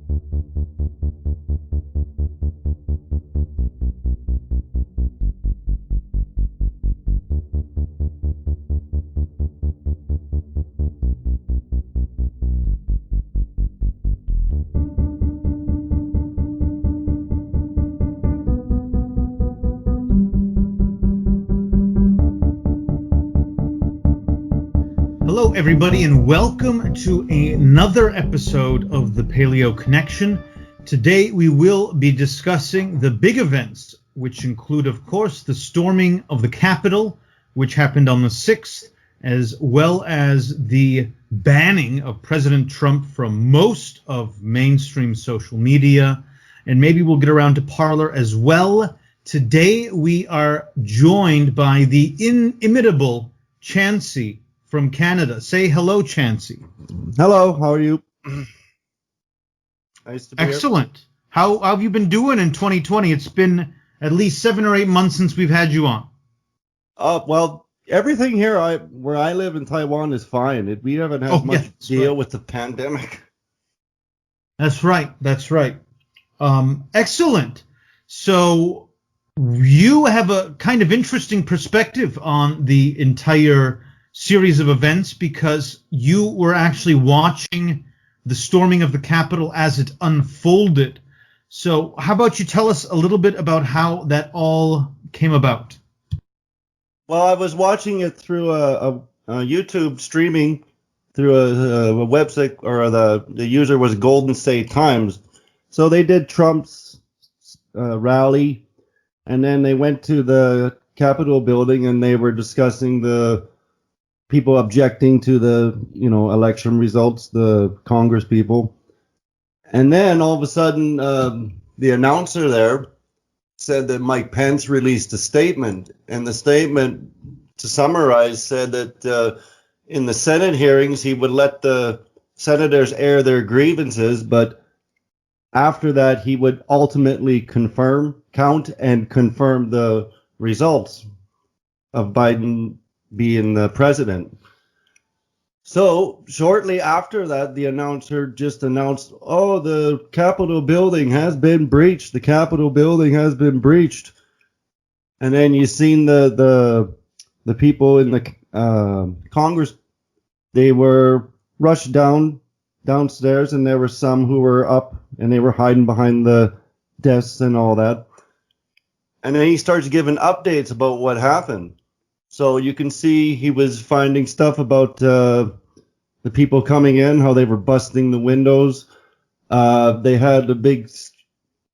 Hello, everybody, and welcome to another episode of the Paleoconnection. Today, we will be discussing the big events, which include, of course, the storming of the Capitol, which happened on the 6th, as well as the banning of President Trump from most of mainstream social media, and maybe we'll get around to Parler as well. Today, we are joined by the inimitable Chansey from Canada. Say hello, Chansey. Hello, how are you? Nice to be Excellent. Here. How have you been doing in 2020? It's been at least 7 or 8 months since we've had you on. Well, everything here where I live in Taiwan is fine. We haven't had much deal with the pandemic. That's right. Excellent. So you have a kind of interesting perspective on the entire series of events because you were actually watching the storming of the Capitol as it unfolded. So how about you tell us a little bit about how that all came about? Well, I was watching it through a YouTube streaming through a website, or the user was Golden State Times. So they did Trump's rally, and then they went to the Capitol building and they were discussing the people objecting to the, election results, the Congress people. And then all of a sudden, the announcer there said that Mike Pence released a statement. And the statement, to summarize, said that in the Senate hearings, he would let the senators air their grievances, but after that, he would ultimately count and confirm the results of Biden being the president. So shortly after that, the announcer just announced, the Capitol building has been breached. The Capitol building has been breached. And then you seen the people in the Congress, they were rushed downstairs, and there were some who were up and they were hiding behind the desks and all that. And then he starts giving updates about what happened. So you can see he was finding stuff about the people coming in, how they were busting the windows. They had a big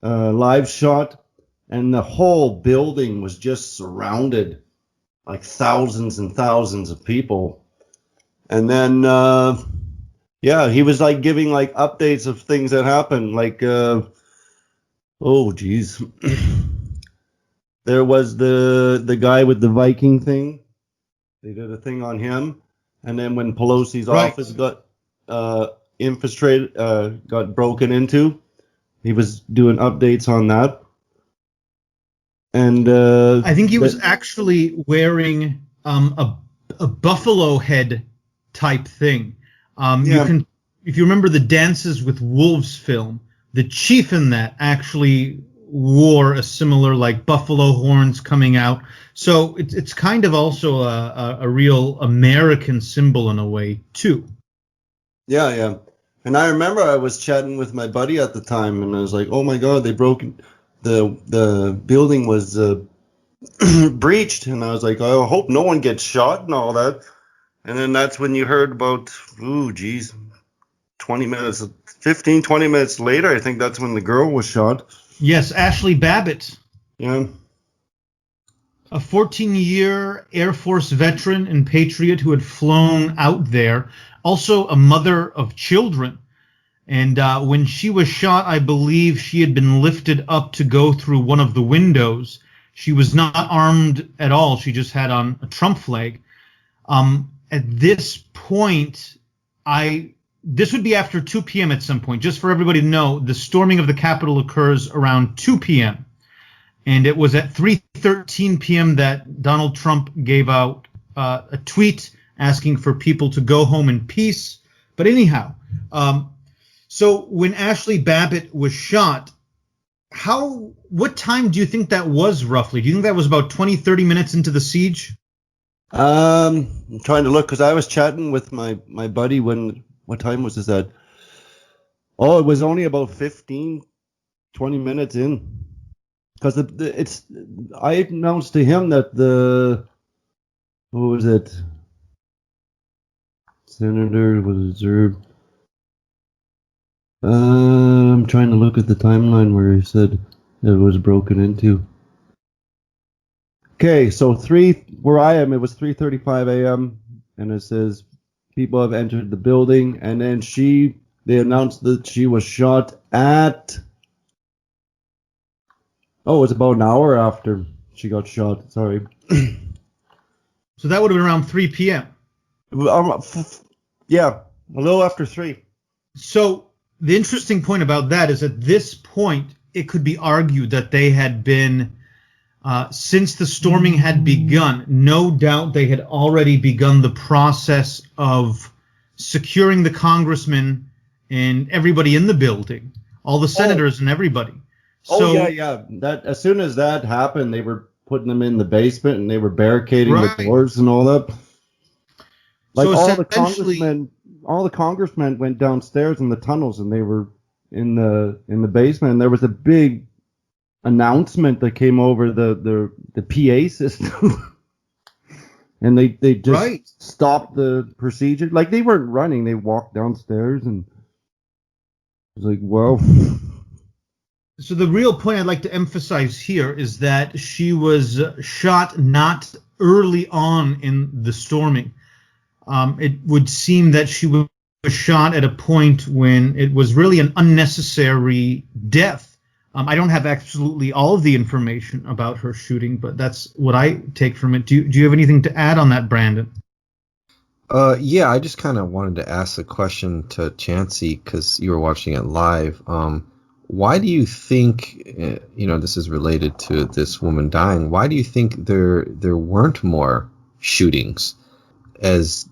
live shot, and the whole building was just surrounded, like thousands and thousands of people. And then, he was like giving like updates of things that happened. Like, there was the guy with the Viking thing. They did a thing on him. And then when Pelosi's office got infiltrated, got broken into, he was doing updates on that. And I think he was actually wearing a buffalo head type thing. You can, if you remember the Dances with Wolves film, the chief in that actually wore a similar, like, buffalo horns coming out. So it's kind of also a real American symbol in a way too. Yeah. And I remember I was chatting with my buddy at the time, and I was like, "Oh my God, they broke the building was breached," and I was like, "I hope no one gets shot and all that." And then that's when you heard about, 20 minutes later, I think that's when the girl was shot. Yes, Ashley Babbitt. Yeah. A 14-year Air Force veteran and patriot who had flown out there. Also a mother of children. And when she was shot, I believe she had been lifted up to go through one of the windows. She was not armed at all. She just had on a Trump flag. At this point, this would be after 2 p.m. at some point. Just for everybody to know, the storming of the Capitol occurs around 2 p.m. And it was at 3:13 p.m. that Donald Trump gave out a tweet asking for people to go home in peace. But anyhow, So when Ashley Babbitt was shot, what time do you think that was roughly? Do you think that was about 20, 30 minutes into the siege? I'm trying to look because I was chatting with my buddy what time was this at? Oh, it was only about 15, 20 minutes in. Because I announced to him that what was it? Senator was observed. I'm trying to look at the timeline where he said it was broken into. Okay, so where I am, it was 3:35 a.m. and it says people have entered the building, and then they announced that she was shot at. Oh, it's about an hour after she got shot. Sorry. So that would have been around 3 p.m. Yeah, a little after 3. So the interesting point about that is at this point, it could be argued that they had been, since the storming had begun, no doubt they had already begun the process of securing the congressman and everybody in the building, all the senators and everybody. Yeah. That as soon as that happened, they were putting them in the basement and they were barricading the doors and all that. Like so all the congressmen went downstairs in the tunnels and they were in the basement. And there was a big announcement that came over the PA system, and they just stopped the procedure. Like they weren't running; they walked downstairs, and it was like, wow. So the real point I'd like to emphasize here is that she was shot not early on in the storming. It would seem that she was shot at a point when it was really an unnecessary death. I don't have absolutely all of the information about her shooting, but that's what I take from it. Do you have anything to add on that, Brandon? Yeah, I just kind of wanted to ask a question to Chansey because you were watching it live. Why do you think, this is related to this woman dying, why do you think there weren't more shootings? As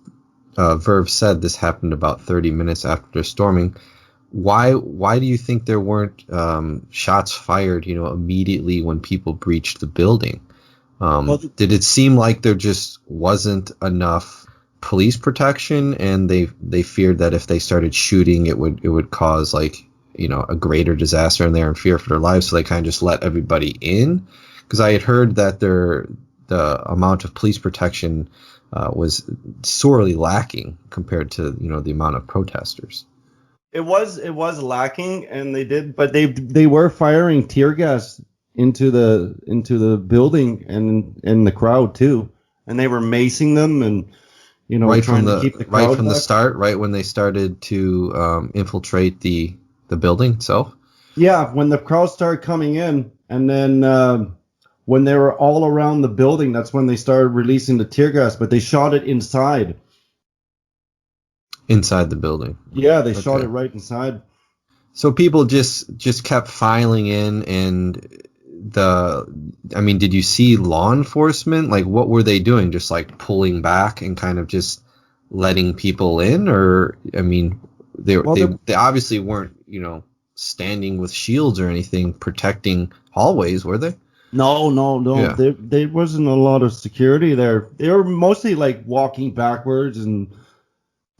Verve said, this happened about 30 minutes after the storming. Why do you think there weren't shots fired, immediately when people breached the building? Did it seem like there just wasn't enough police protection, and they feared that if they started shooting, it would cause a greater disaster, and they're in fear for their lives, so they kind of just let everybody in? Because I had heard that the amount of police protection was sorely lacking compared to the amount of protesters. It was lacking, and they were firing tear gas into the building and in the crowd too, and they were macing them and trying to keep the crowd right from back. The start, right when they started to infiltrate the building itself. Yeah, when the crowd started coming in, and then when they were all around the building, that's when they started releasing the tear gas. But they shot it inside. Inside the building. Yeah, they shot it right inside. So people just kept filing in, and did you see law enforcement? Like, what were they doing? Just pulling back and kind of just letting people in, or they obviously weren't standing with shields or anything protecting hallways, were they? No. Yeah. There wasn't a lot of security there. They were mostly walking backwards, and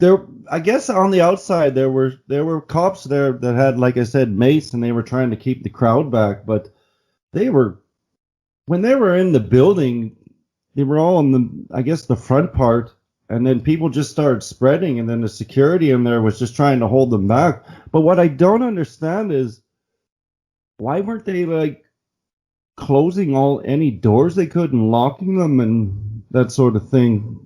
there, I guess on the outside there were cops there that had, like I said, mace, and they were trying to keep the crowd back. But when they were in the building, they were all in the front part, and then people just started spreading, and then the security in there was just trying to hold them back. But what I don't understand is why weren't they closing any doors they could and locking them and that sort of thing?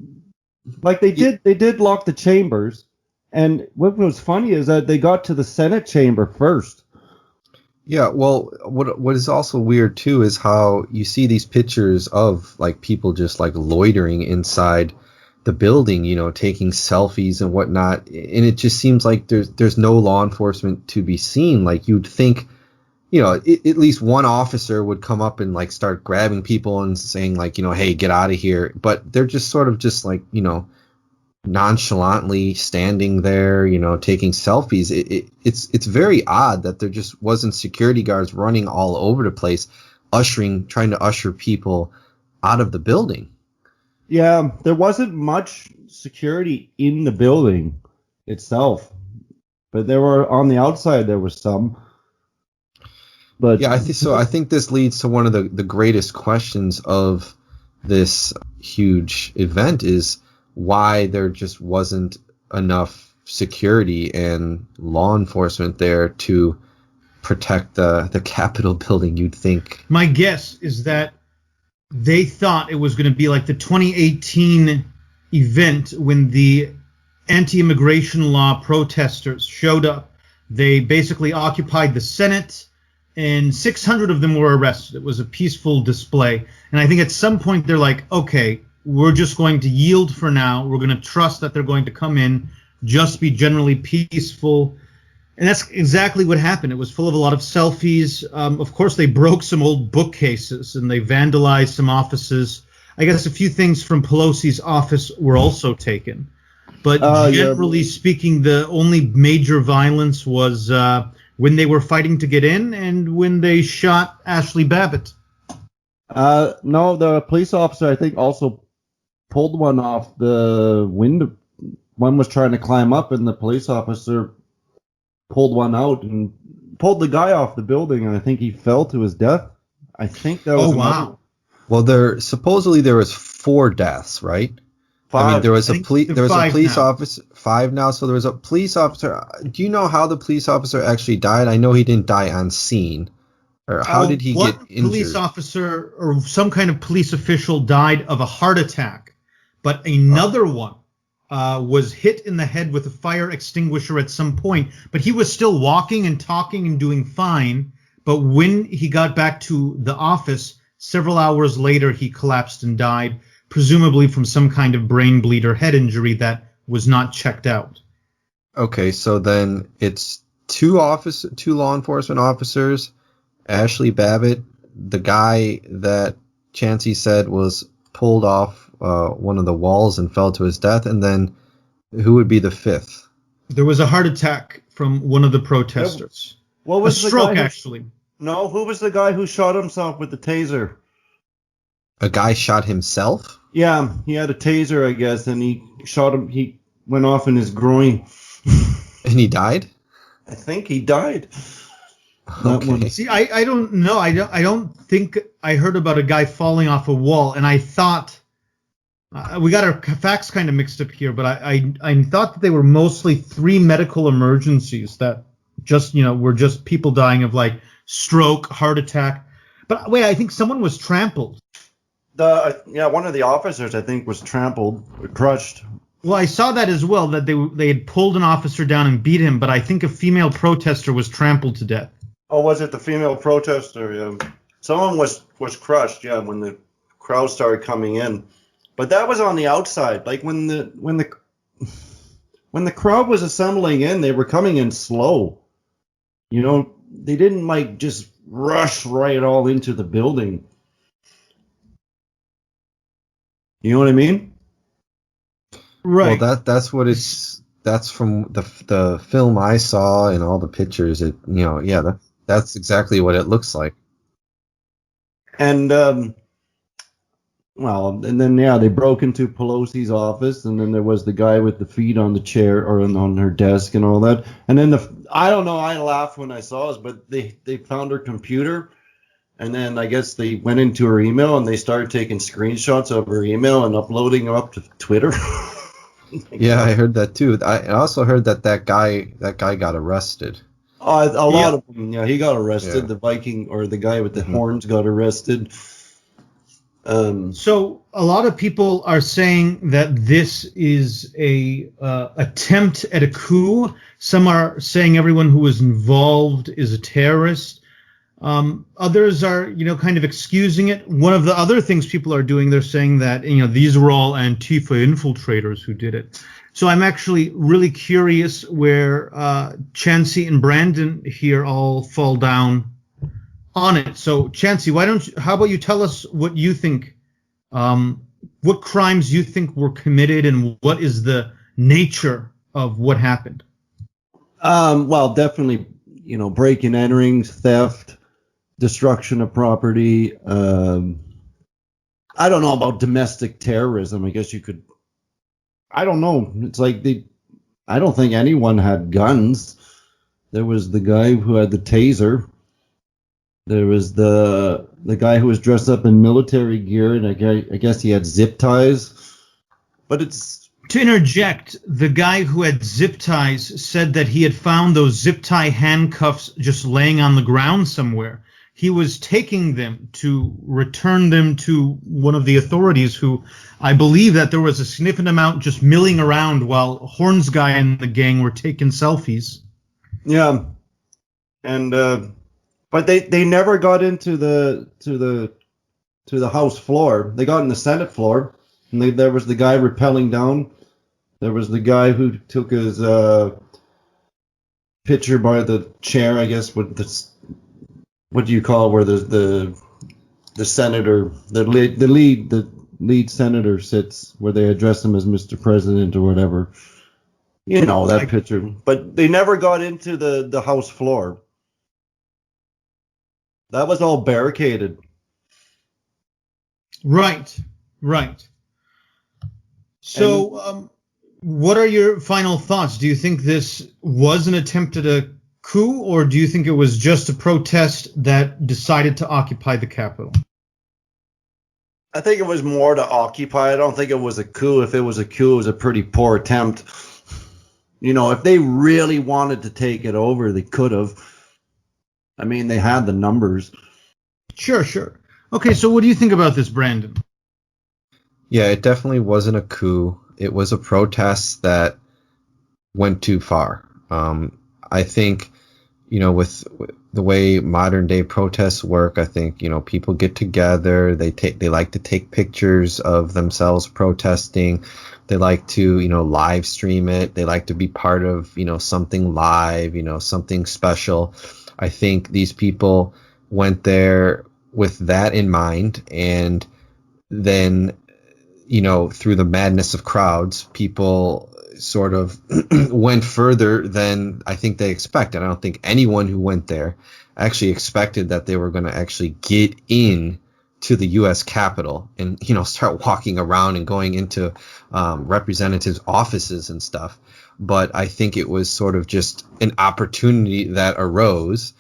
They did lock the chambers, and what was funny is that they got to the Senate chamber first. Yeah, well, what is also weird too is how you see these pictures of people just loitering inside the building, taking selfies and whatnot, and it just seems like there's no law enforcement to be seen. You'd think, at least one officer would come up and start grabbing people and saying hey, get out of here. But they're just sort of just nonchalantly standing there, taking selfies. It's very odd that there just wasn't security guards running all over the place, trying to usher people out of the building. Yeah, there wasn't much security in the building itself, but there were on the outside. There was some. But yeah, I think this leads to one of the greatest questions of this huge event is why there just wasn't enough security and law enforcement there to protect the Capitol building, you'd think. My guess is that they thought it was going to be like the 2018 event when the anti-immigration law protesters showed up. They basically occupied the Senate, and 600 of them were arrested. It was a peaceful display. And I think at some point they're like, okay, we're just going to yield for now. We're going to trust that they're going to come in, just be generally peaceful. And that's exactly what happened. It was full of a lot of selfies. Of course, they broke some old bookcases and they vandalized some offices. I guess a few things from Pelosi's office were also taken. But generally speaking, the only major violence was when they were fighting to get in and when they shot Ashley Babbitt. No, the police officer, I think, also pulled one off the window. One was trying to climb up, and the police officer pulled one out and pulled the guy off the building, and I think he fell to his death. I think that was wow. Well, there was 4 deaths, right? 5. I mean, there was a police now. officer, 5 now. So there was a police officer. Do you know how the police officer actually died? I know he didn't die on scene. Or how did he get injured? One police officer or some kind of police official died of a heart attack, but another one was hit in the head with a fire extinguisher at some point. But he was still walking and talking and doing fine. But when he got back to the office, several hours later, he collapsed and died, presumably from some kind of brain bleed or head injury that was not checked out. Okay, so then it's 2 law enforcement officers, Ashley Babbitt, the guy that Chancey said was pulled off one of the walls and fell to his death, and then who would be the 5th? There was a heart attack from one of the protesters. What was a stroke, actually. No, who was the guy who shot himself with the taser? A guy shot himself? Yeah, he had a taser, I guess, and he shot him. He went off in his groin. And he died? I think he died. Okay. See, I don't know. I don't think I heard about a guy falling off a wall, and I thought we got our facts kind of mixed up here, but I thought that they were mostly 3 medical emergencies that just were just people dying of like stroke, heart attack. But wait, I think someone was trampled. One of the officers, I think, was trampled or crushed. Well, I saw that as well, that they had pulled an officer down and beat him, but I think a female protester was trampled to death. Oh, was it the female protester? Yeah. Someone was crushed, when the crowd started coming in. But that was on the outside. Like when the crowd was assembling in, they were coming in slow. They didn't just rush right all into the building. You know what I mean? Right. Well, that's from the film I saw and all the pictures. That's exactly what it looks like. And then they broke into Pelosi's office, and then there was the guy with the feet on the chair or on her desk and all that. And then I don't know, I laughed when I saw this, but they found her computer, and then I guess they went into her email and they started taking screenshots of her email and uploading them up to Twitter. Yeah, I heard that too. I also heard that guy got arrested. A lot of them. Yeah, he got arrested. Yeah. The Viking or the guy with the horns got arrested. So a lot of people are saying that this is a attempt at a coup. Some are saying everyone who was involved is a terrorist. Others are, kind of excusing it. One of the other things people are doing, they're saying that, these were all Antifa infiltrators who did it. So I'm actually really curious where Chancey and Brandon here all fall down on it. So Chancey, how about you tell us what you think, what crimes you think were committed, and what is the nature of what happened? Well, definitely, break and enterings, theft, destruction of property. I don't know about domestic terrorism. I guess you could. I don't know. It's like I don't think anyone had guns. There was the guy who had the taser. There was the guy who was dressed up in military gear, and I guess he had zip ties. But it's To interject, the guy who had zip ties said that he had found those zip tie handcuffs just laying on the ground somewhere. He was taking them to return them to one of the authorities who, I believe that there was a significant amount just milling around while Horn's guy and the gang were taking selfies. yeah, and but they never got into the House floor. They got in the Senate floor, and there was the guy rappelling down. There was the guy who took his picture by the chair, I guess, with this. What do you call it, where the senator, the lead senator sits, where they address him as Mr. President or whatever. You know that picture. But they never got into the House floor. That was all barricaded. Right. So, what are your final thoughts? Do you think this was an attempt at a coup, or do you think it was just a protest that decided to occupy the Capitol? I think it was more to occupy. I don't think it was a coup. If it was a coup, it was a pretty poor attempt. If they really wanted to take it over, they could have. I mean, they had the numbers. Sure. Okay, so what do you think about this, Brandon? Yeah, it definitely wasn't a coup. It was a protest that went too far. I think, with the way modern day protests work, I think, people get together, they like to take pictures of themselves protesting. They like to, live stream it. They like to be part of, something live, something special. I think these people went there with that in mind, and then, through the madness of crowds, people sort of went further than I think they expected. I don't think anyone who went there actually expected that they were going to actually get in to the U.S. Capitol and, start walking around and going into representatives' offices and stuff. But I think it was sort of just an opportunity that arose,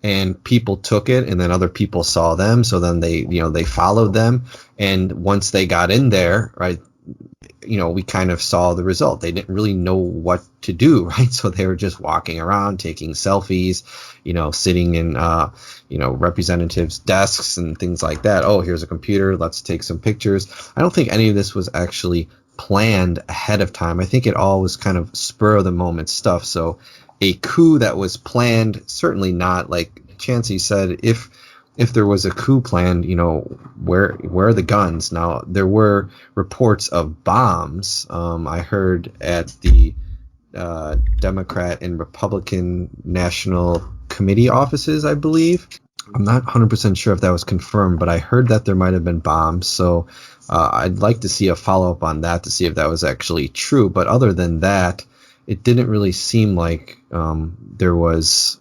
and people took it, and then other people saw them. So then they followed them. And once they got in there, right, we kind of saw the result. They didn't really know what to do, right? So they were just walking around, taking selfies, sitting in, representatives' desks and things like that. Oh, here's a computer. Let's take some pictures. I don't think any of this was actually planned ahead of time. I think it all was kind of spur of the moment stuff. So a coup that was planned, certainly not. Like Chancey said, if there was a coup planned, where are the guns? Now, there were reports of bombs. I heard at the Democrat and Republican National Committee offices, I believe. I'm not 100% sure if that was confirmed, but I heard that there might have been bombs. So I'd like to see a follow-up on that to see if that was actually true. But other than that, it didn't really seem like there was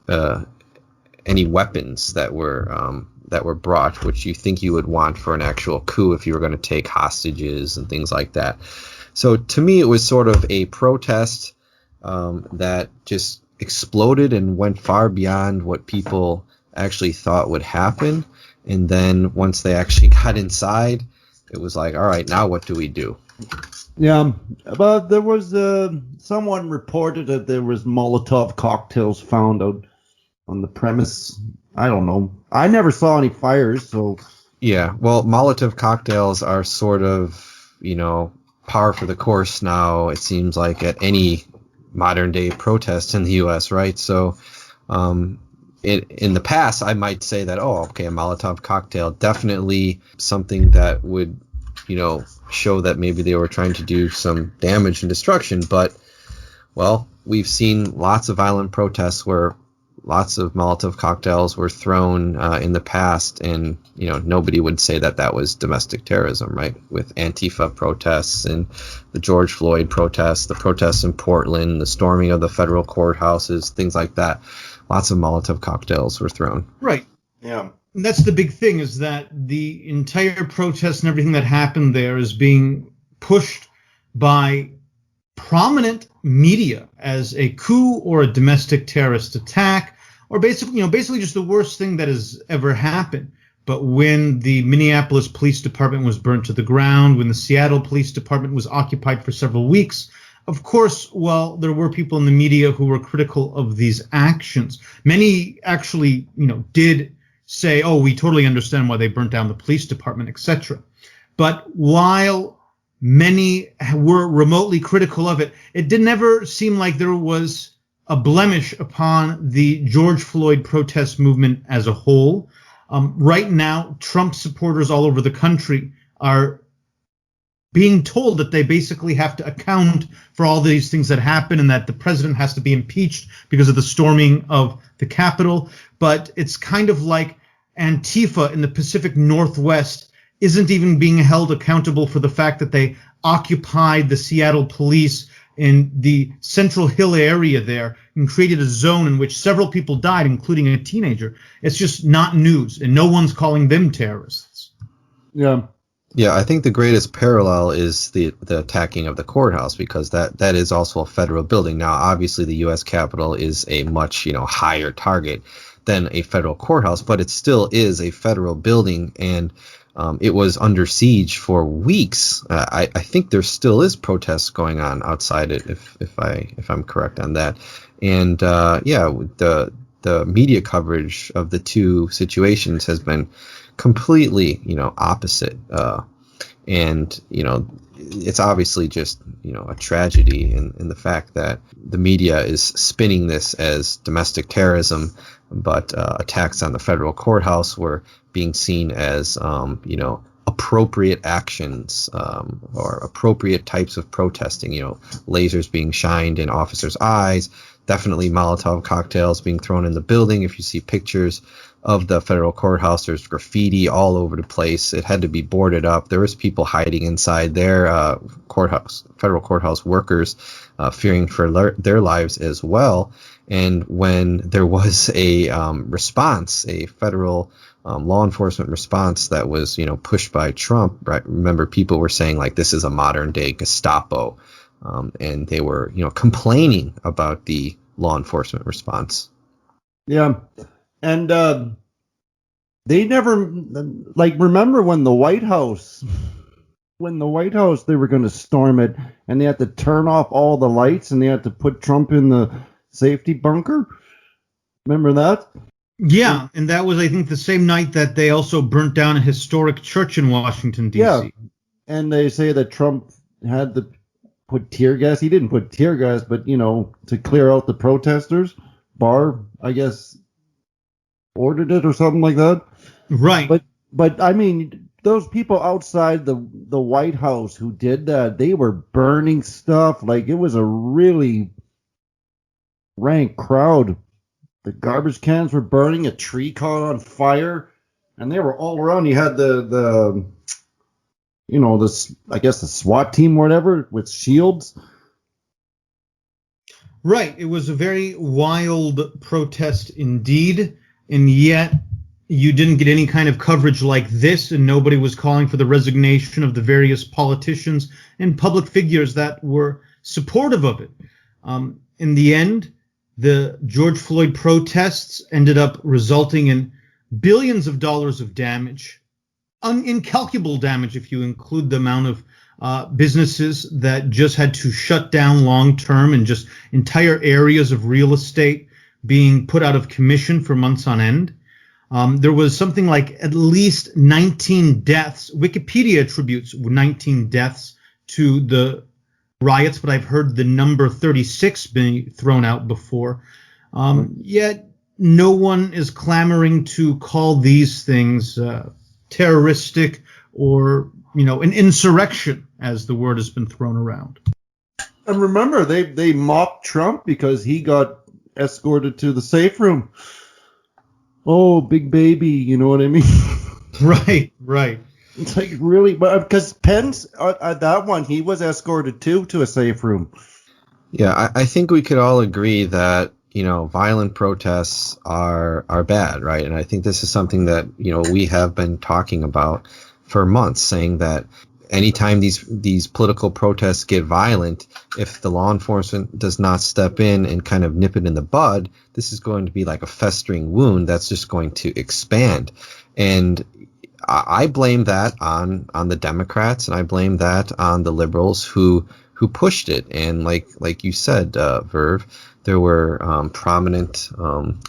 any weapons that were brought, which you think you would want for an actual coup if you were going to take hostages and things like that. So to me, it was sort of a protest that just exploded and went far beyond what people actually thought would happen. And then once they actually got inside, it was like, all right, now what do we do? Yeah, but there was someone reported that there was Molotov cocktails found out on the premise. I don't know. I never saw any fires, so. Yeah, well, Molotov cocktails are sort of, par for the course now, it seems like, at any modern day protest in the U.S., right? So in the past, I might say that, oh, okay, a Molotov cocktail, definitely something that would, show that maybe they were trying to do some damage and destruction. But, well, we've seen lots of violent protests where lots of Molotov cocktails were thrown in the past, and nobody would say that was domestic terrorism, right? With Antifa protests and the George Floyd protests, the protests in Portland, the storming of the federal courthouses, things like that. Lots of Molotov cocktails were thrown. Right. Yeah. And that's the big thing, is that the entire protest and everything that happened there is being pushed by prominent media as a coup or a domestic terrorist attack, or basically just the worst thing that has ever happened. But when the Minneapolis Police Department was burnt to the ground, when the Seattle Police Department was occupied for several weeks, of course, while there were people in the media who were critical of these actions, many actually, did say, oh, we totally understand why they burnt down the police department, etc. But while many were remotely critical of it, it did never seem like there was a blemish upon the George Floyd protest movement as a whole. Right now, Trump supporters all over the country are being told that they basically have to account for all these things that happen, and that the president has to be impeached because of the storming of the Capitol. But it's kind of like Antifa in the Pacific Northwest isn't even being held accountable for the fact that they occupied the Seattle police in the Central Hill area there and created a zone in which several people died, including a teenager. It's just not news, and no one's calling them terrorists. Yeah. Yeah, I think the greatest parallel is the attacking of the courthouse, because that is also a federal building. Now, obviously, the U.S. Capitol is a much higher target than a federal courthouse, but it still is a federal building, and it was under siege for weeks. I think there still is protests going on outside it, if I'm correct on that. And the media coverage of the two situations has been completely opposite, and it's obviously just a tragedy in the fact that the media is spinning this as domestic terrorism, but attacks on the federal courthouse were being seen as appropriate actions, or appropriate types of protesting. Lasers being shined in officers' eyes, definitely Molotov cocktails being thrown in the building. If you see pictures of the federal courthouse, there's graffiti all over the place. It had to be boarded up. There was people hiding inside their federal courthouse workers, fearing for their lives as well. And when there was a response, a federal law enforcement response that was pushed by Trump, right? Remember, people were saying like this is a modern day Gestapo, and they were complaining about the law enforcement response. Yeah. And they never, remember when the White House, they were going to storm it, and they had to turn off all the lights, and they had to put Trump in the safety bunker? Remember that? Yeah, and that was, I think, the same night that they also burnt down a historic church in Washington, D.C. Yeah, and they say that Trump had to put tear gas. He didn't put tear gas, but, to clear out the protesters. Barr, I guess, ordered it or something like that. Right. But I mean, those people outside the White House who did that, they were burning stuff. Like, it was a really rank crowd. The garbage cans were burning, a tree caught on fire, and they were all around. You had the SWAT team or whatever with shields. Right. It was a very wild protest indeed. And yet you didn't get any kind of coverage like this, and nobody was calling for the resignation of the various politicians and public figures that were supportive of it. In the end, the George Floyd protests ended up resulting in billions of dollars of damage, incalculable damage if you include the amount of businesses that just had to shut down long term, and just entire areas of real estate being put out of commission for months on end. There was something like at least 19 deaths. Wikipedia attributes 19 deaths to the riots, but I've heard the number 36 being thrown out before. Yet no one is clamoring to call these things terroristic or, an insurrection, as the word has been thrown around. And remember, they mocked Trump because he got escorted to the safe room. Oh, big baby, you know what I mean? Right, right. It's like really, but because Pence that one, he was escorted too to a safe room. Yeah, I think we could all agree that, violent protests are bad, right? And I think this is something that, we have been talking about for months, saying that anytime these political protests get violent, if the law enforcement does not step in and kind of nip it in the bud, this is going to be like a festering wound that's just going to expand. And I blame that on the Democrats, and I blame that on the liberals who pushed it. And like you said, Verve, there were prominent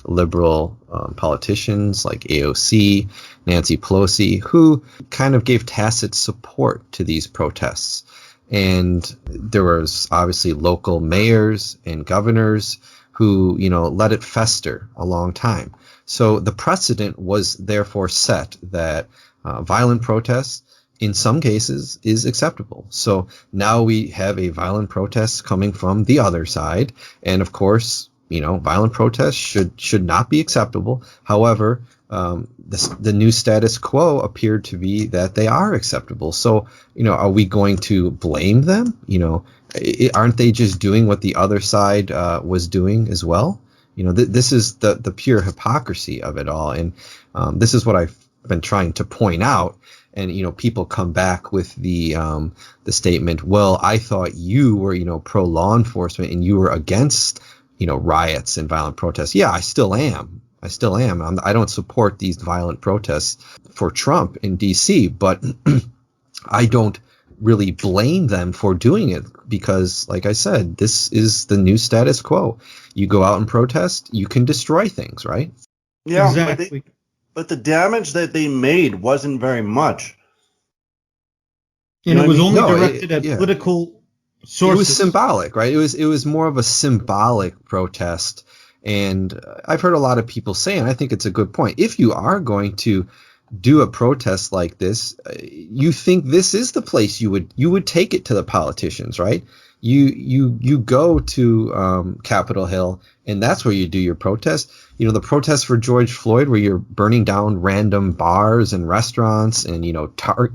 liberal politicians like AOC, Nancy Pelosi, who kind of gave tacit support to these protests. And there was obviously local mayors and governors who, let it fester a long time. So the precedent was therefore set that violent protests in some cases is acceptable. So now we have a violent protest coming from the other side. And of course, violent protests should not be acceptable. However, the new status quo appeared to be that they are acceptable. So, are we going to blame them? Aren't they just doing what the other side was doing as well? This is the pure hypocrisy of it all. And this is what I've been trying to point out. And people come back with the statement, well, I thought you were pro law enforcement and you were against riots and violent protests. Yeah, I still am. I don't support these violent protests for Trump in DC, but I don't really blame them for doing it because, like I said, this is the new status quo. You go out and protest, you can destroy things, right? Yeah, Exactly. But the damage that they made wasn't very much. And it was only No, directed at political sources. It was symbolic, right? It was more of a symbolic protest. And I've heard a lot of people say, and I think it's a good point, if you are going to do a protest like this, you think this is the place you would take it to the politicians, right? You go to Capitol Hill, and that's where you do your protest. The protest for George Floyd, where you're burning down random bars and restaurants and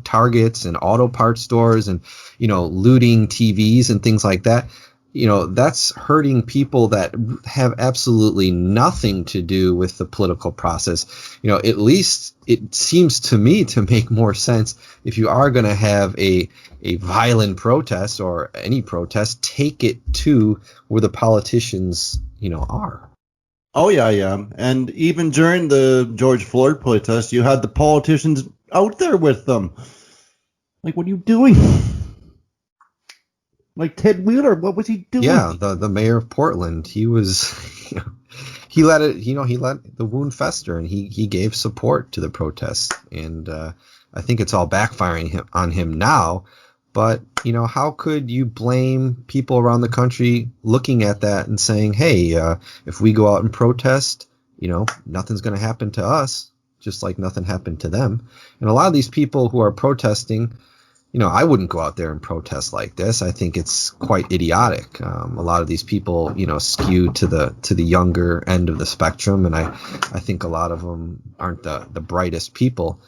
Targets and auto parts stores and looting TVs and things like that. That's hurting people that have absolutely nothing to do with the political process. At least it seems to me to make more sense if you are going to have a violent protest or any protest, take it to where the politicians, are. Oh, yeah. And even during the George Floyd protest, you had the politicians out there with them. Like, what are you doing? Like Ted Wheeler, what was he doing? Yeah, the mayor of Portland, he was, he let the wound fester, and he gave support to the protests. And I think it's all backfiring on him now. But, how could you blame people around the country looking at that and saying, hey, if we go out and protest, nothing's going to happen to us, just like nothing happened to them. And a lot of these people who are protesting, I wouldn't go out there and protest like this. I think it's quite idiotic. A lot of these people, skew to the younger end of the spectrum, and I think a lot of them aren't the brightest people.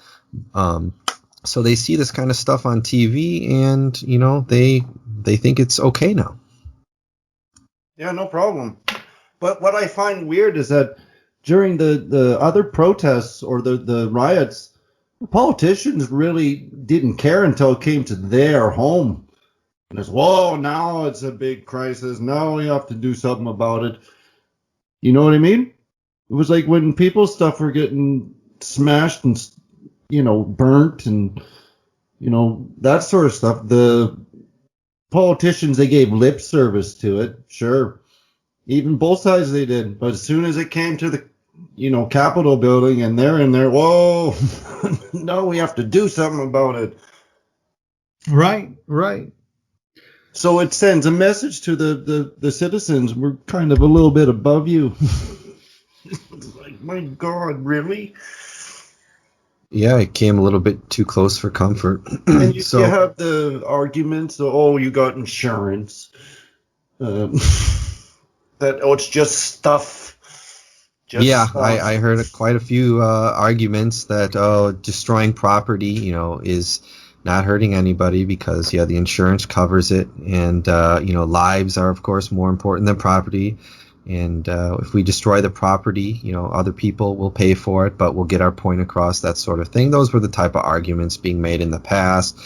So they see this kind of stuff on TV, and they think it's okay now. Yeah, no problem. But what I find weird is that during the other protests or the riots, the politicians really didn't care until it came to their home. And it's, whoa, now it's a big crisis. Now we have to do something about it. You know what I mean? It was like when people's stuff were getting smashed and, burnt and, that sort of stuff. The politicians, they gave lip service to it. Sure. Even both sides they did. But as soon as it came to the Capitol building, and they're in there, whoa, no, we have to do something about it. Right. So it sends a message to the citizens. We're kind of a little bit above you. Like, my God, really? Yeah, it came a little bit too close for comfort. And you have the arguments, you got insurance. that it's just stuff. I heard quite a few arguments that destroying property, is not hurting anybody because the insurance covers it, and lives are of course more important than property, and if we destroy the property, other people will pay for it, but we'll get our point across, that sort of thing. Those were the type of arguments being made in the past.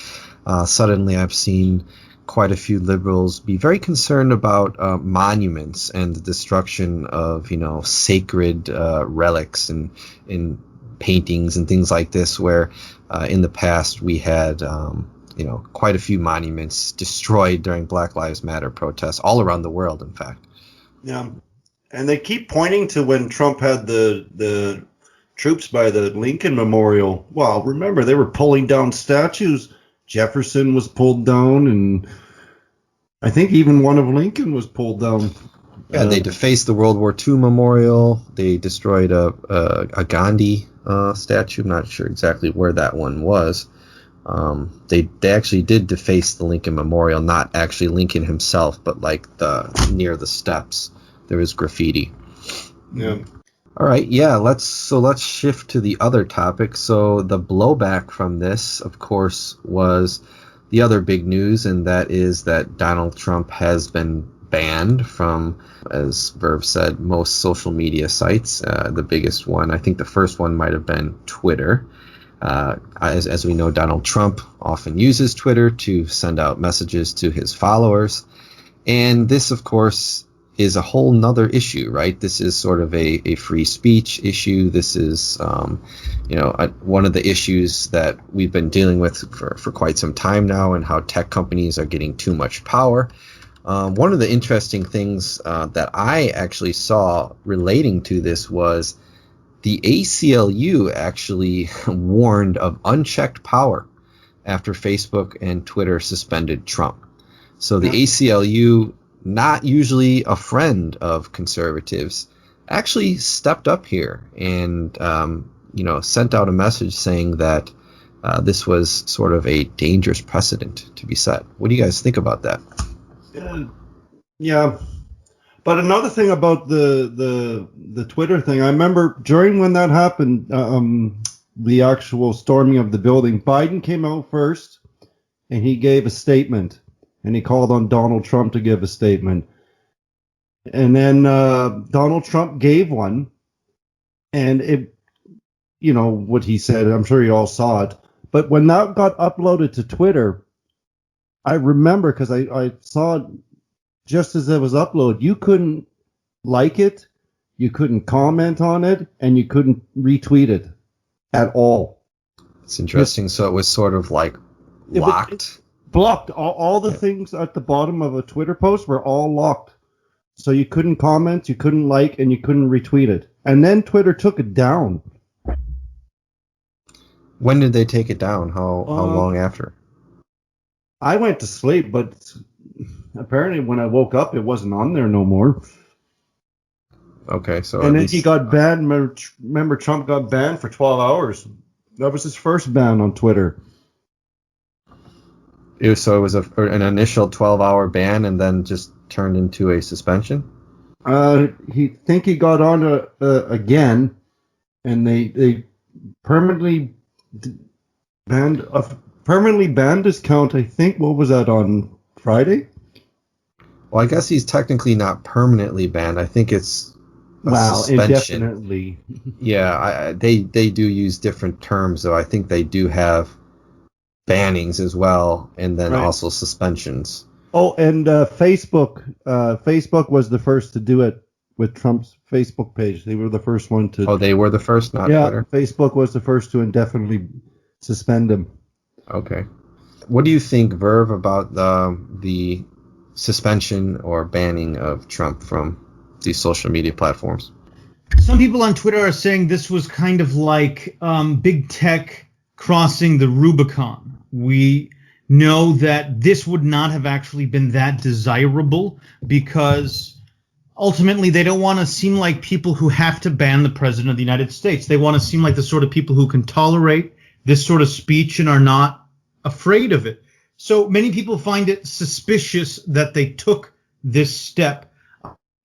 Suddenly, I've seen quite a few liberals be very concerned about monuments and the destruction of sacred relics and paintings and things like this, where in the past we had quite a few monuments destroyed during Black Lives Matter protests all around the world, in fact. Yeah, and they keep pointing to when Trump had the troops by the Lincoln Memorial. Well, remember, they were pulling down statues. Jefferson was pulled down, and I think even one of Lincoln was pulled down. Yeah, they defaced the World War II memorial. They destroyed a Gandhi statue. I'm not sure exactly where that one was. They actually did deface the Lincoln Memorial, not actually Lincoln himself, but like near the steps there was graffiti. Yeah. All right, yeah, let's shift to the other topic. So the blowback from this, of course, was the other big news, and that is that Donald Trump has been banned from, as Verve said, most social media sites. The biggest one, I think the first one might have been Twitter. As we know, Donald Trump often uses Twitter to send out messages to his followers. And this, of course, is a whole nother issue, right? This is sort of a free speech issue. This is, one of the issues that we've been dealing with for quite some time now, and how tech companies are getting too much power. One of the interesting things that I actually saw relating to this was the ACLU actually warned of unchecked power after Facebook and Twitter suspended Trump. So the ACLU, not usually a friend of conservatives, actually stepped up here and sent out a message saying that this was sort of a dangerous precedent to be set. What do you guys think about that? Yeah. But another thing about the Twitter thing, I remember during when that happened, the actual storming of the building, Biden came out first and he gave a statement, and he called on Donald Trump to give a statement. And then Donald Trump gave one, and it, what he said, I'm sure you all saw it. But when that got uploaded to Twitter, I remember, because I saw it just as it was uploaded, you couldn't like it, you couldn't comment on it, and you couldn't retweet it at all. It's interesting. So it was sort of like locked? Blocked. All the things at the bottom of a Twitter post were all locked. So you couldn't comment, you couldn't like, and you couldn't retweet it. And then Twitter took it down. When did they take it down? How long after? I went to sleep, but apparently when I woke up, it wasn't on there no more. Okay, so and then he got banned. Remember, Trump got banned for 12 hours. That was his first ban on Twitter. So it was an initial 12-hour ban and then just turned into a suspension? He got on again, and they permanently banned his account. I think, what was that, on Friday? Well, I guess he's technically not permanently banned. I think it's suspension. Indefinitely. Yeah, they do use different terms, though. I think they do have bannings as well, and then also suspensions. Oh, and Facebook was the first to do it with Trump's Facebook page. They were the first one to. Oh, they were the first, not Twitter? Facebook was the first to indefinitely suspend him. Okay. What do you think, Verve, about the suspension or banning of Trump from these social media platforms? Some people on Twitter are saying this was kind of like big tech crossing the Rubicon. We know that this would not have actually been that desirable, because ultimately they don't want to seem like people who have to ban the president of the United States. They want to seem like the sort of people who can tolerate this sort of speech and are not afraid of it. So many people find it suspicious that they took this step.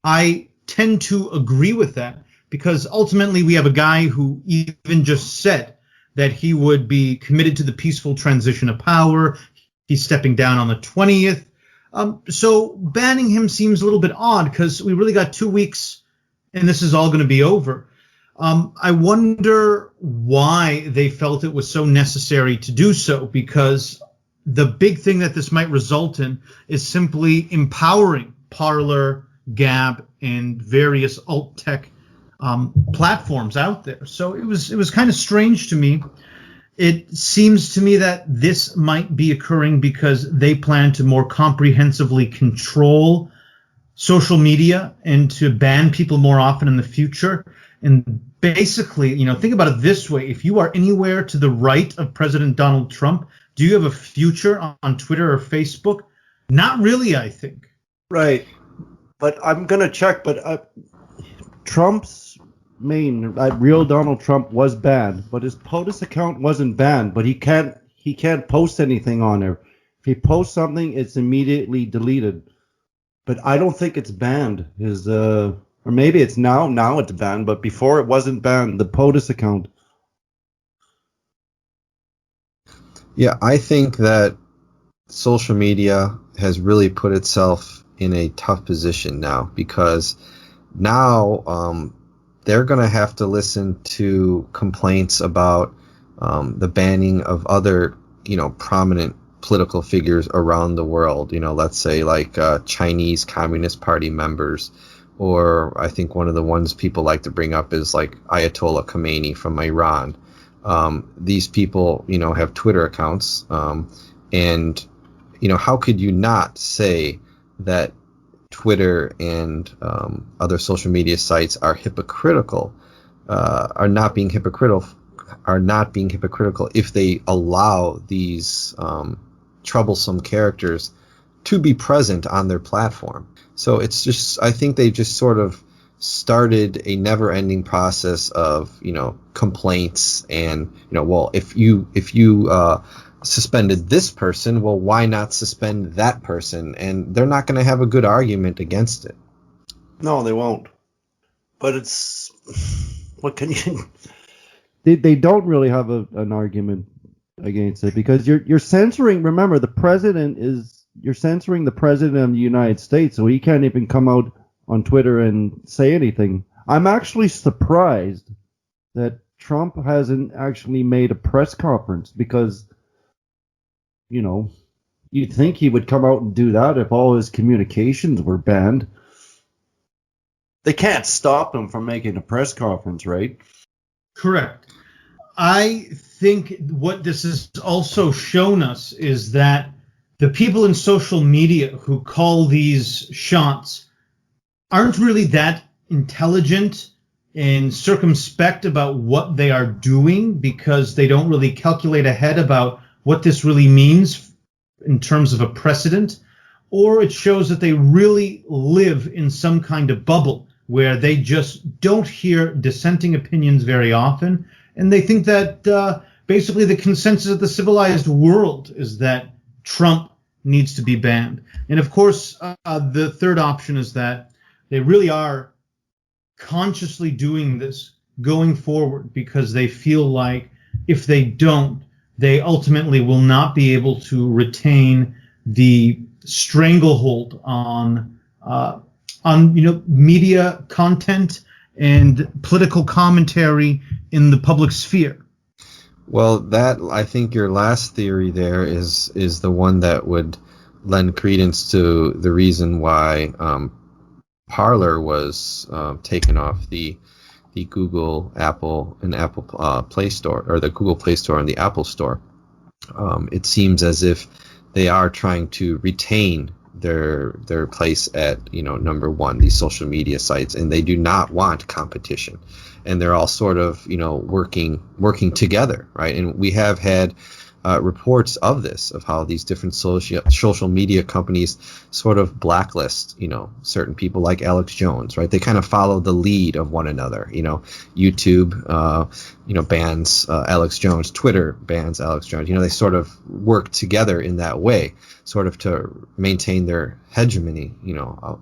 I tend to agree with that because ultimately we have a guy who even just said that he would be committed to the peaceful transition of power. He's stepping down on the 20th. So banning him seems a little bit odd because we really got 2 weeks and this is all going to be over. I wonder why they felt it was so necessary to do so, because the big thing that this might result in is simply empowering Parler, Gab, and various alt tech platforms out there. So it was kind of strange to me. It seems to me that this might be occurring because they plan to more comprehensively control social media and to ban people more often in the future. And basically, think about it this way. If you are anywhere to the right of President Donald Trump, do you have a future on Twitter or Facebook? Not really, I think. Right. But I'm going to check, but Trump's real Donald Trump was banned, but his POTUS account wasn't banned, but he can't post anything on there. If he posts something, it's immediately deleted. But I don't think it's banned. Or maybe it's now it's banned, but before it wasn't banned, the POTUS account. Yeah, I think that social media has really put itself in a tough position now, because now they're going to have to listen to complaints about the banning of other, prominent political figures around the world. Let's say like Chinese Communist Party members, or I think one of the ones people like to bring up is like Ayatollah Khomeini from Iran. These people, have Twitter accounts, and how could you not say that Twitter and other social media sites are hypocritical, are not being hypocritical if they allow these troublesome characters to be present on their platform. So it's just, I think they just sort of started a never-ending process of, complaints and, well, if you suspended this person, well, why not suspend that person? And they're not going to have a good argument against it. No, they won't. But what can you? They don't really have an argument against it, because you're censoring. Remember, you're censoring the president of the United States, so he can't even come out on Twitter and say anything. I'm actually surprised that Trump hasn't actually made a press conference, because you'd think he would come out and do that if all his communications were banned. They can't stop him from making a press conference, right? Correct. I think what this has also shown us is that the people in social media who call these shots aren't really that intelligent and circumspect about what they are doing, because they don't really calculate ahead about what this really means in terms of a precedent, or it shows that they really live in some kind of bubble where they just don't hear dissenting opinions very often, and they think that basically the consensus of the civilized world is that Trump needs to be banned. And of course, the third option is that they really are consciously doing this going forward, because they feel like if they don't, they ultimately will not be able to retain the stranglehold on media content and political commentary in the public sphere. Well, that, I think your last theory there is the one that would lend credence to the reason why Parler was taken off the Google, Apple, and Apple Play Store, or the Google Play Store and the Apple Store. It seems as if they are trying to retain their place at number one, these social media sites, and they do not want competition, and they're all sort of working together, right? And we have had reports of this, of how these different social media companies sort of blacklist, certain people like Alex Jones, right? They kind of follow the lead of one another. YouTube, bans Alex Jones. Twitter bans Alex Jones. They sort of work together in that way, sort of to maintain their hegemony,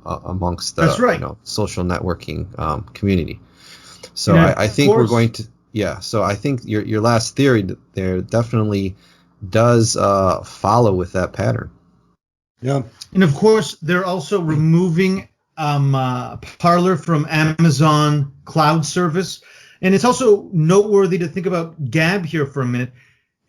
amongst the That's right. social networking community. So I think we're going to. Yeah, so I think your last theory there definitely does follow with that pattern. Yeah. And of course, they're also removing Parler from Amazon cloud service. And it's also noteworthy to think about Gab here for a minute.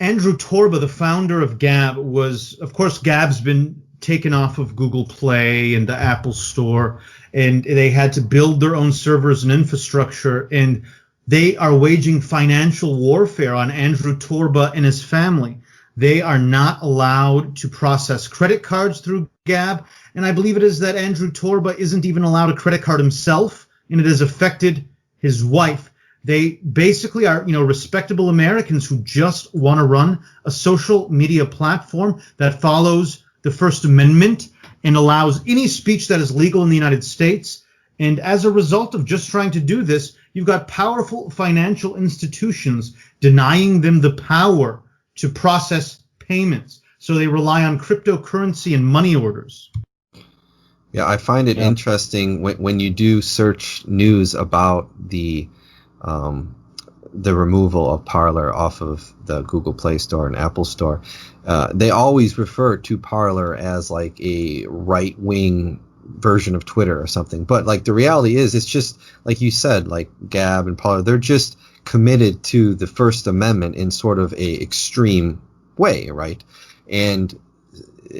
Andrew Torba, the founder of Gab, of course, Gab's been taken off of Google Play and the Apple Store, and they had to build their own servers and infrastructure. And they are waging financial warfare on Andrew Torba and his family. They are not allowed to process credit cards through Gab. And I believe it is that Andrew Torba isn't even allowed a credit card himself, and it has affected his wife. They basically are, respectable Americans who just want to run a social media platform that follows the First Amendment and allows any speech that is legal in the United States. And as a result of just trying to do this, you've got powerful financial institutions denying them the power to process payments. So they rely on cryptocurrency and money orders. Yeah, I find it interesting when you do search news about the removal of Parler off of the Google Play Store and Apple Store. They always refer to Parler as like a right-wing version of Twitter or something, but like the reality is, it's just like you said, like Gab and Parler, they're just committed to the First Amendment in sort of a extreme way, right? And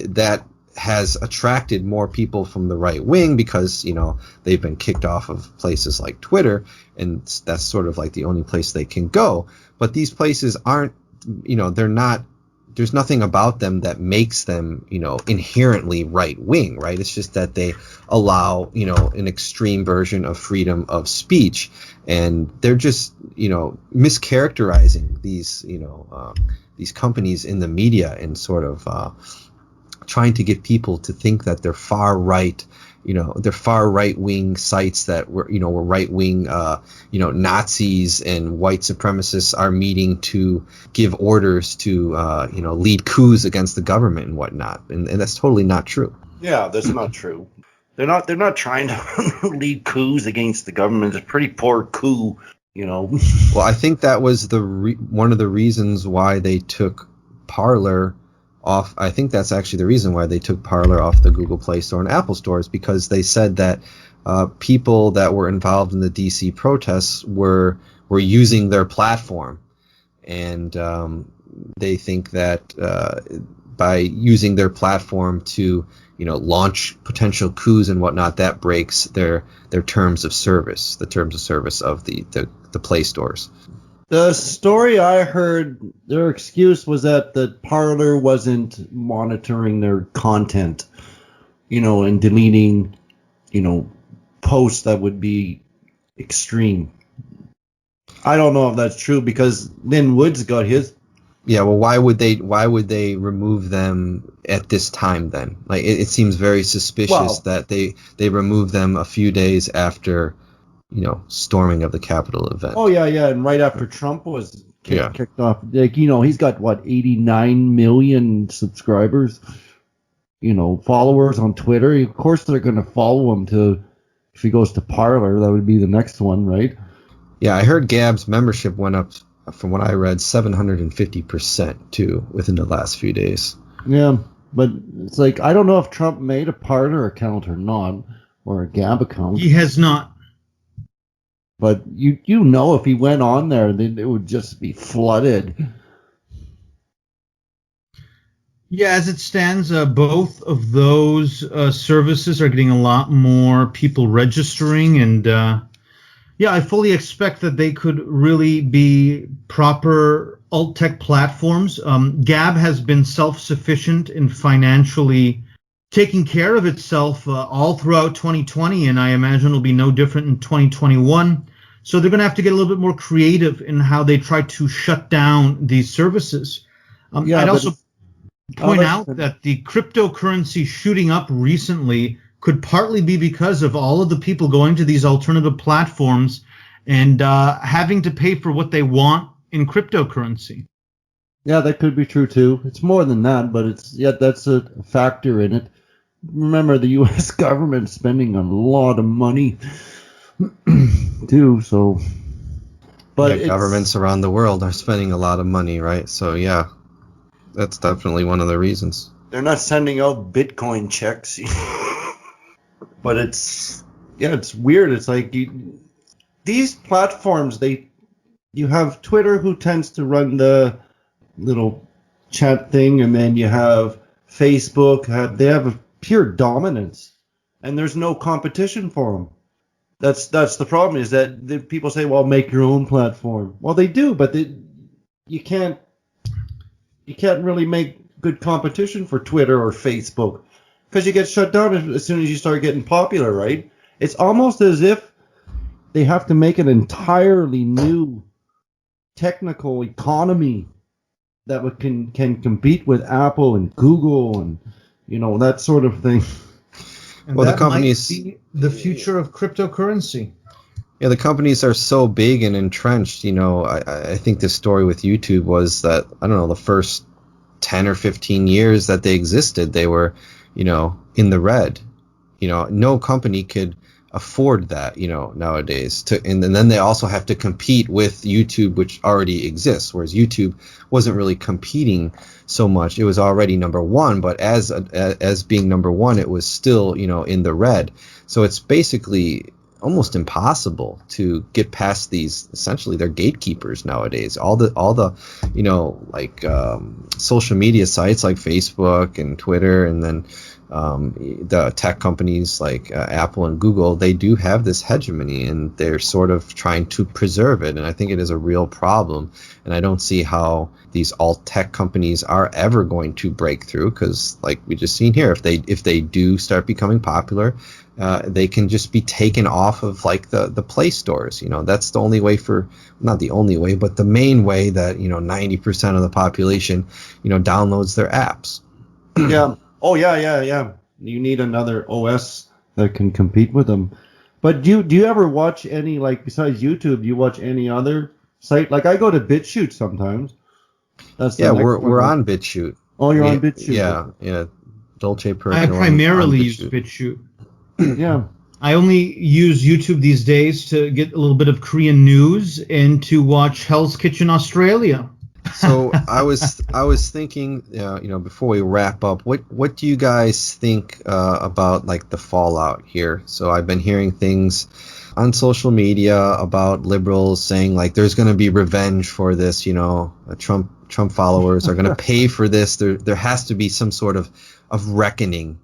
that has attracted more people from the right wing because they've been kicked off of places like Twitter, and that's sort of like the only place they can go. But these places aren't, they're not. There's nothing about them that makes them, inherently right wing, right? It's just that they allow, an extreme version of freedom of speech, and they're just, mischaracterizing these companies in the media and sort of trying to get people to think that they're far right. They're far right-wing sites that were right-wing, Nazis and white supremacists are meeting to give orders to, lead coups against the government and whatnot. And that's totally not true. Yeah, that's not true. They're not trying to lead coups against the government. It's a pretty poor coup, Well, I think that was one of the reasons why they took Parler off. I think that's actually the reason why they took Parler off the Google Play Store and Apple stores, because they said that people that were involved in the DC protests were using their platform, and they think that by using their platform to launch potential coups and whatnot, that breaks their terms of service, the terms of service of the Play stores. The story I heard, their excuse was that the Parler wasn't monitoring their content, and deleting, posts that would be extreme. I don't know if that's true, because Lynn Woods got his. Yeah, well, why would they remove them at this time then? Like, it seems very suspicious that they removed them a few days after storming of the Capitol event. Oh, yeah, and right after Trump was kicked off. Like, he's got, 89 million subscribers, followers on Twitter. Of course they're going to follow him if he goes to Parler. That would be the next one, right? Yeah, I heard Gab's membership went up, from what I read, 750% too within the last few days. Yeah, but it's like, I don't know if Trump made a Parler account or not, or a Gab account. He has not. But if he went on there, then it would just be flooded. Yeah, as it stands, both of those services are getting a lot more people registering, and I fully expect that they could really be proper alt-tech platforms. Gab has been self-sufficient in financially taking care of itself all throughout 2020, and I imagine it'll be no different in 2021. So they're going to have to get a little bit more creative in how they try to shut down these services. Yeah, I'd but also point that's- out that the cryptocurrency shooting up recently could partly be because of all of the people going to these alternative platforms and having to pay for what they want in cryptocurrency. Yeah, that could be true too. It's more than that, but that's a factor in it. Remember, the U.S. government spending a lot of money too. So, but Yeah, governments around the world are spending a lot of money, right? So yeah, that's definitely one of the reasons. they're not sending out Bitcoin checks. But it's weird. It's like these platforms. You have Twitter, who tends to run the little chat thing, and then you have Facebook. They have a pure dominance, and there's no competition for them. That's the problem. Is that the people say, "Well, make your own platform." Well, they do, but you can't really make good competition for Twitter or Facebook because you get shut down as soon as you start getting popular, right? It's almost as if they have to make an entirely new technical economy that can compete with Apple and Google and that sort of thing. And Well, the that companies- might be the future of cryptocurrency. Yeah, the companies are so big and entrenched. I think the story with YouTube was that, I don't know, the first 10 or 15 years that they existed, they were, in the red. No company could afford that, nowadays. And then they also have to compete with YouTube, which already exists, whereas YouTube wasn't really competing so much. It was already number one, but as being number one, it was still, in the red. So it's basically almost impossible to get past these. Essentially, they're gatekeepers nowadays. All the social media sites like Facebook and Twitter, and then the tech companies like Apple and Google, they do have this hegemony, and they're sort of trying to preserve it. And I think it is a real problem. And I don't see how these alt tech companies are ever going to break through, because, like we just seen here, if they do start becoming popular, they can just be taken off of like the Play stores. That's the only way not the only way, but the main way that 90% of the population downloads their apps. Yeah. Oh yeah. You need another OS that can compete with them. But do you ever watch any, like, besides YouTube? Do you watch any other site? Like, I go to BitChute sometimes. That's the next we're one. on BitChute. Oh, you're on BitChute. Yeah. Dolce Per. I primarily on use BitChute. Yeah. I only use YouTube these days to get a little bit of Korean news and to watch Hell's Kitchen Australia. So I was thinking, before we wrap up, what do you guys think about like the fallout here? So I've been hearing things on social media about liberals saying like there's going to be revenge for this. Trump followers are going to pay for this. There has to be some sort of reckoning,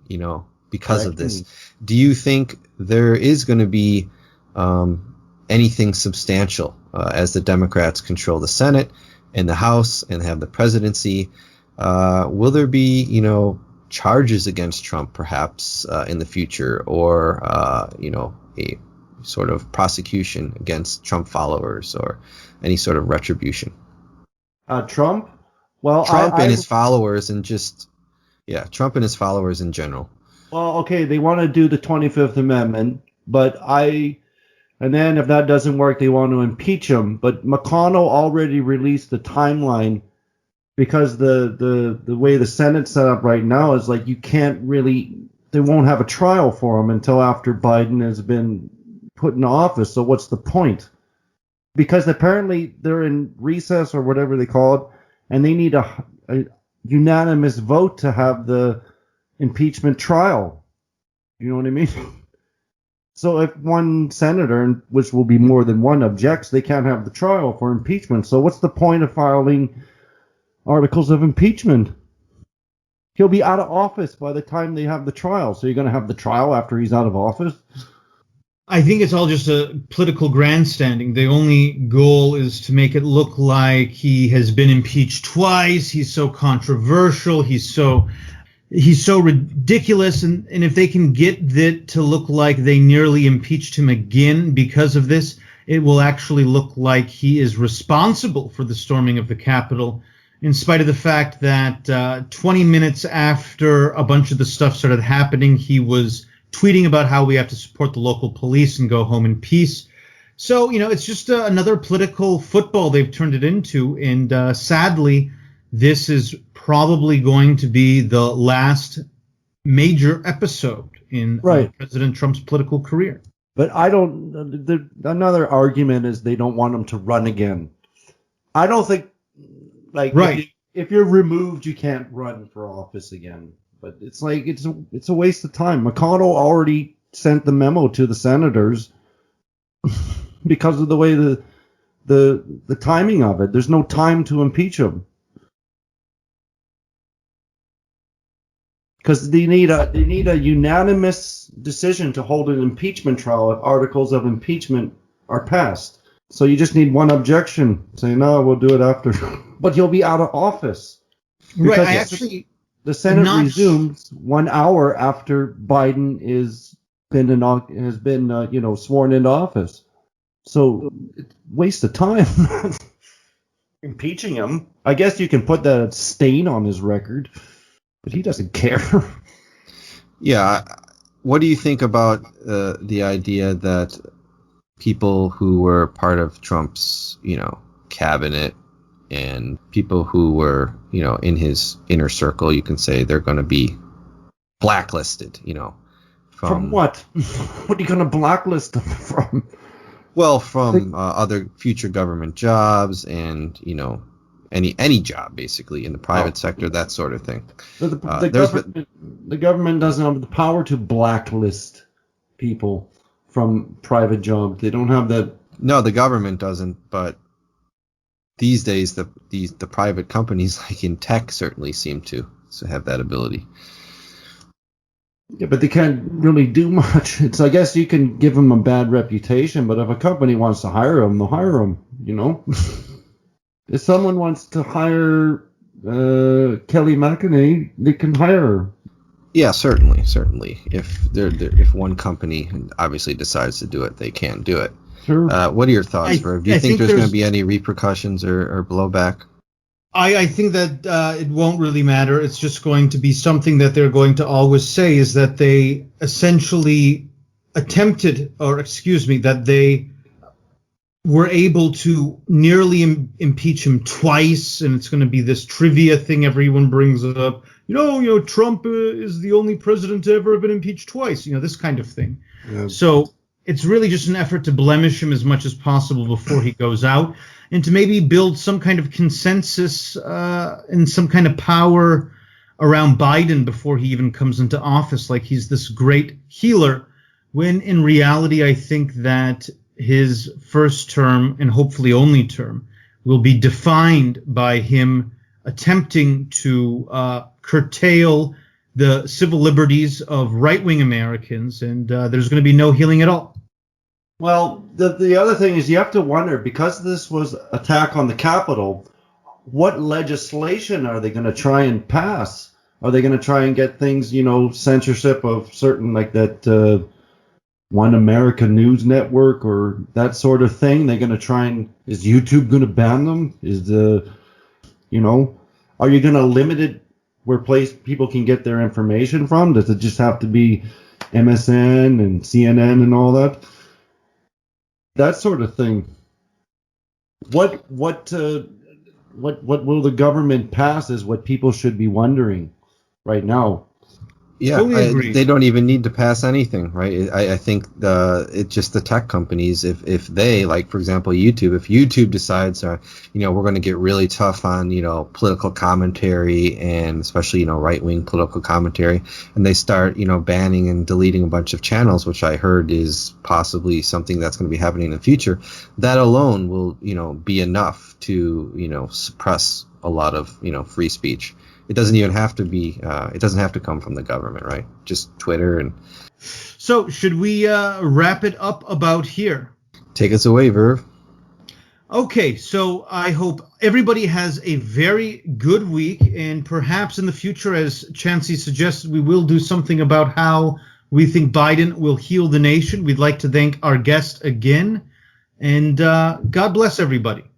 because of this. Do you think there is going to be anything substantial as the Democrats control the Senate and the House and have the presidency? Will there be, charges against Trump perhaps in the future, or, a sort of prosecution against Trump followers, or any sort of retribution? Trump? Well, Trump and his followers, and Trump and his followers in general. Well, okay, they want to do the 25th Amendment, and then if that doesn't work, they want to impeach him. But McConnell already released the timeline, because the way the Senate's set up right now is like they won't have a trial for him until after Biden has been put in office. So what's the point? Because apparently they're in recess or whatever they call it, and they need a unanimous vote to have the impeachment trial. You know what I mean? So if one senator, which will be more than one, objects, they can't have the trial for impeachment. So what's the point of filing articles of impeachment? He'll be out of office by the time they have the trial. So you're going to have the trial after he's out of office? I think it's all just a political grandstanding. The only goal is to make it look like he has been impeached twice. He's so controversial. He's so ridiculous. And if they can get that to look like they nearly impeached him again because of this, it will actually look like he is responsible for the storming of the Capitol in spite of the fact that 20 minutes after a bunch of the stuff started happening, he was tweeting about how we have to support the local police and go home in peace. So, it's just another political football they've turned it into. And sadly, this is probably going to be the last major episode in President Trump's political career. But another argument is they don't want him to run again. I don't think, if you're removed, you can't run for office again. But it's a waste of time. McConnell already sent the memo to the senators because of the way the timing of it. There's no time to impeach him. Because they need a unanimous decision to hold an impeachment trial if articles of impeachment are passed. So you just need one objection, saying, no, we'll do it after. But you'll be out of office. Because the Senate resumes 1 hour after Biden has been sworn into office. So it's a waste of time impeaching him. I guess you can put that stain on his record, but he doesn't care. Yeah. What do you think about the idea that people who were part of Trump's, cabinet and people who were, in his inner circle, you can say they're going to be blacklisted, from what? What are you going to blacklist them from? Well, from other future government jobs and, any job, basically, in the private sector, that sort of thing. The government doesn't have the power to blacklist people from private jobs. They don't have that. No, the government doesn't, but these days the private companies, like in tech, certainly seem to have that ability. Yeah, but they can't really do much. I guess you can give them a bad reputation, but if a company wants to hire them, they'll hire them, If someone wants to hire Kelly McEnany, they can hire her. Yeah, certainly. If one company obviously decides to do it, they can do it. Sure. What are your thoughts, Verve? Do you think there's going to be any repercussions or blowback? I think that it won't really matter. It's just going to be something that they're going to always say is that they essentially that they were able to nearly impeach him twice, and it's going to be this trivia thing everyone brings up. Trump is the only president to ever have been impeached twice. This kind of thing. Yeah. So it's really just an effort to blemish him as much as possible before he goes out, and to maybe build some kind of consensus and some kind of power around Biden before he even comes into office, like he's this great healer, when in reality I think that his first term, and hopefully only term, will be defined by him attempting to curtail the civil liberties of right-wing Americans, and there's going to be no healing at all. Well, the other thing is you have to wonder, because this was attack on the Capitol, what legislation are they going to try and pass? Are they going to try and get things, censorship of certain, like that One American News Network or that sort of thing? They're going to try and, is YouTube going to ban them? Are you going to limit it where people can get their information from? Does it just have to be MSN and CNN and all that? That sort of thing. What will the government pass is what people should be wondering right now. Yeah, they don't even need to pass anything, right? I think it's just the tech companies. If they, like, for example, YouTube, if YouTube decides, we're going to get really tough on, political commentary and especially, right-wing political commentary, and they start, banning and deleting a bunch of channels, which I heard is possibly something that's going to be happening in the future, that alone will, be enough to, suppress a lot of, free speech. It doesn't even have to be. It doesn't have to come from the government, right? Just Twitter and. So should we wrap it up about here? Take us away, Verve. Okay, so I hope everybody has a very good week, and perhaps in the future, as Chansey suggested, we will do something about how we think Biden will heal the nation. We'd like to thank our guest again, and God bless everybody.